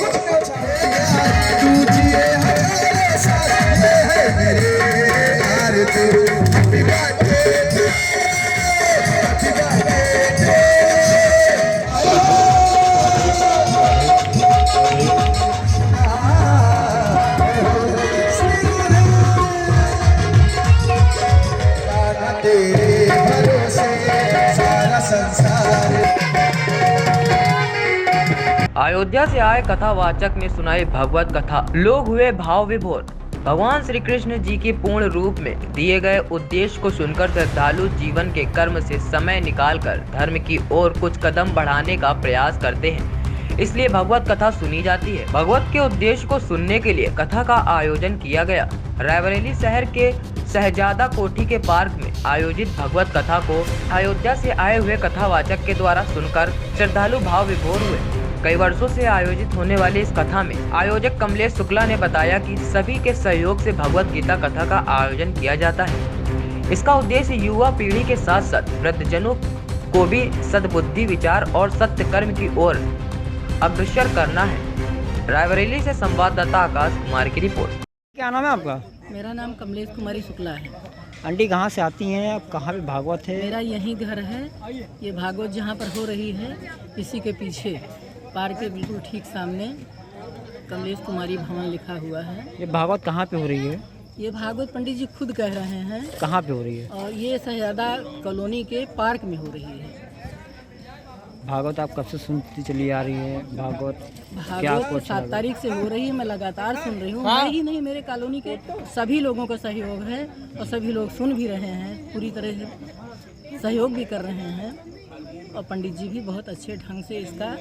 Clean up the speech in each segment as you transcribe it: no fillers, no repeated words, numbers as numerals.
कुछ न चाहे तू जिए हमारे साथ ये है मेरे यार तू हैप्पी बर्थडे हैप्पी बर्थडे तेरे भरोसे सारा संसार। अयोध्या से आए कथावाचक ने सुनाई भगवत कथा। लोग हुए भाव विभोर। भगवान श्री कृष्ण जी के पूर्ण रूप में दिए गए उद्देश्य को सुनकर श्रद्धालु जीवन के कर्म से समय निकालकर धर्म की ओर कुछ कदम बढ़ाने का प्रयास करते हैं, इसलिए भगवत कथा सुनी जाती है। भगवत के उद्देश्य को सुनने के लिए कथा का आयोजन किया गया। रायबरेली शहर के शहजादा कोठी के पार्क में आयोजित भगवत कथा को अयोध्या से आए हुए कथावाचक के द्वारा सुनकर श्रद्धालु भाव विभोर हुए। कई वर्षों से आयोजित होने वाली इस कथा में आयोजक कमलेश शुक्ला ने बताया कि सभी के सहयोग से भगवत गीता कथा का आयोजन किया जाता है। इसका उद्देश्य युवा पीढ़ी के साथ साथ वृद्धजनों को भी सद्बुद्धि, विचार और सत्य कर्म की ओर अग्रसर करना है। रायबरेली से संवाददाता आकाश कुमार की रिपोर्ट। क्या नाम है आपका? मेरा नाम कमलेश कुमारी शुक्ला है। आंटी कहाँ से आती हैं? आप कहाँ पे भागवत है? मेरा यही घर है। ये भागवत जहाँ पर हो रही है इसी के पीछे पार्क के बिल्कुल ठीक सामने कमलेश कुमारी भवन लिखा हुआ है। ये भागवत कहाँ पे हो रही है? ये भागवत पंडित जी खुद कह रहे हैं। कहाँ पे हो रही है? और ये शहजादा कॉलोनी के पार्क में हो रही है। भागवत आप कब से सुनती चली आ रही है? भागवत क्या आपको अच्छा 7 लगा? तारीख से हो रही है। मैं लगातार सुन रही हूँ। मैं ही नहीं, मेरे कॉलोनी के सभी लोगों का सहयोग है और सभी लोग सुन भी रहे हैं, पूरी तरह से सहयोग भी कर रहे हैं। और पंडित जी भी बहुत अच्छे ढंग से इसका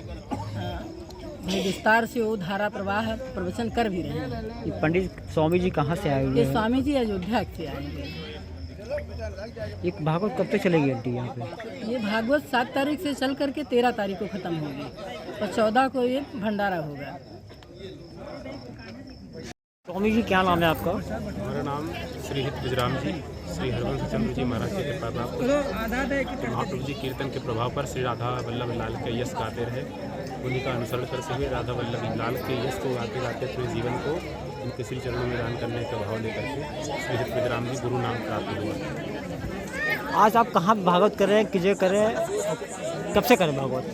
विस्तार से वो धारा प्रवाह प्रवचन कर भी रहे हैं। ये पंडित स्वामी जी कहाँ से आए हुए ये हैं? स्वामी जी अयोध्या से आए हुए हैं। ये भागवत कब तक चलेगी आंटी यहाँ पे? ये भागवत 7 तारीख से चल करके 13 तारीख को ख़त्म होगी और 14 को ये भंडारा होगा। स्वामी जी क्या नाम है आपका? हमारा नाम श्री हित विजराम जी, श्री हरवंश चंद्र जी महाराज के कृपा प्राप्त। तो महाप्रभु जी कीर्तन के प्रभाव पर श्री राधा वल्लभ लाल के यश गाते रहे। उन्हीं का अनुसरण करते हुए राधा वल्लभ लाल के यश को गाते गाते पूरे जीवन को उनके श्री चरणों में दान करने का भाव लेकर के श्री हित विजराम जी गुरु नाम प्राप्त हुआ। आज आप कहाँ भागवत कर रहे हैं? किजे कर रहे हैं? कब से करें भागवत?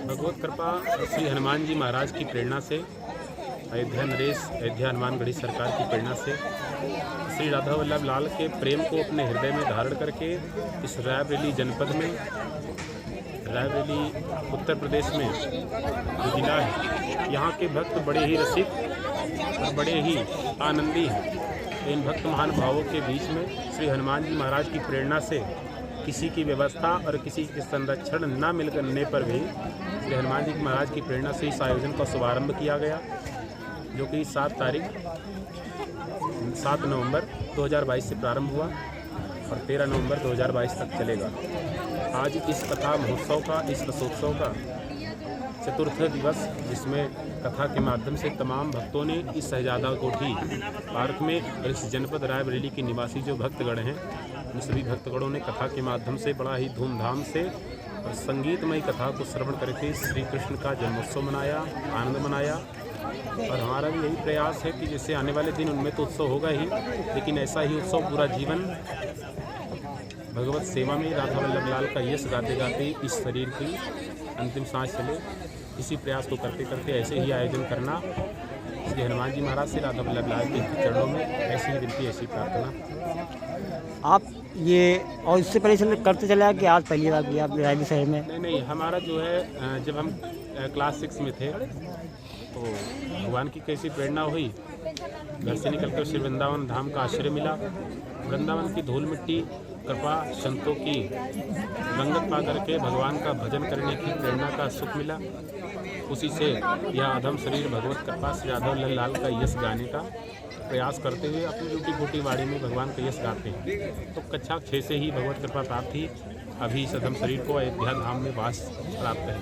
भगवत कृपा श्री हनुमान जी महाराज की प्रेरणा से, अयोध्या नरेश अयोध्या हनुमानगढ़ी सरकार की प्रेरणा से श्री राधा वल्लभ लाल के प्रेम को अपने हृदय में धारण करके इस रायबरेली जनपद में, रायबरेली उत्तर प्रदेश में जो जिला है, यहाँ के भक्त बड़े ही रसिक और बड़े ही आनंदी हैं। इन भक्त महानुभावों के बीच में श्री हनुमान जी महाराज की प्रेरणा से किसी की व्यवस्था और किसी के संरक्षण न मिल करने पर भी श्री हनुमान जी महाराज की प्रेरणा से इस आयोजन का शुभारंभ किया गया, जो कि 7 नवंबर 2022 से प्रारंभ हुआ और 13 नवंबर 2022 तक चलेगा। आज इस कथा महोत्सव का, इस रसोत्सव का चतुर्थ दिवस, जिसमें कथा के माध्यम से तमाम भक्तों ने इस शहजादा कोठी पार्क में और इस जनपद रायबरेली के निवासी जो भक्तगण हैं, उन सभी भक्तगणों ने कथा के माध्यम से बड़ा ही धूमधाम से और संगीतमयी कथा को श्रवण करके श्री कृष्ण का जन्मोत्सव मनाया, आनंद मनाया। और हमारा भी यही प्रयास है कि जैसे आने वाले दिन उनमें तो उत्सव होगा ही, लेकिन ऐसा ही उत्सव पूरा जीवन भगवत सेवा में राधा वल्लभ लाल का यश गाते गाते इस शरीर की अंतिम सांस चले, इसी प्रयास को करते करते ऐसे ही आयोजन करना श्री हनुमान जी महाराज से राधा वल्लभ लाल के चरणों में ऐसी ही विनती, ऐसी प्रार्थना। आप ये और इससे पहले चले करते चले कि आज पहली बार किया आप रायबरेली शहर में? नहीं, हमारा जो है जब हम क्लास 6 में थे तो भगवान की कैसी प्रेरणा हुई, घर से निकलकर श्री वृंदावन धाम का आश्रय मिला। वृंदावन की धूल मिट्टी कृपा संतों की रंगत पा करके भगवान का भजन करने की प्रेरणा का सुख मिला। उसी से यह अधम शरीर भगवत कृपा श्री राधा वल्लभ लाल का यश गाने का प्रयास करते हुए अपनी टूटी फूटी वाणी में भगवान का यश गाते हैं। तो कक्षा 6 से ही भगवत कृपा प्राप्त थी। अभी इस अधम शरीर को अयोध्या धाम में वास प्राप्त है।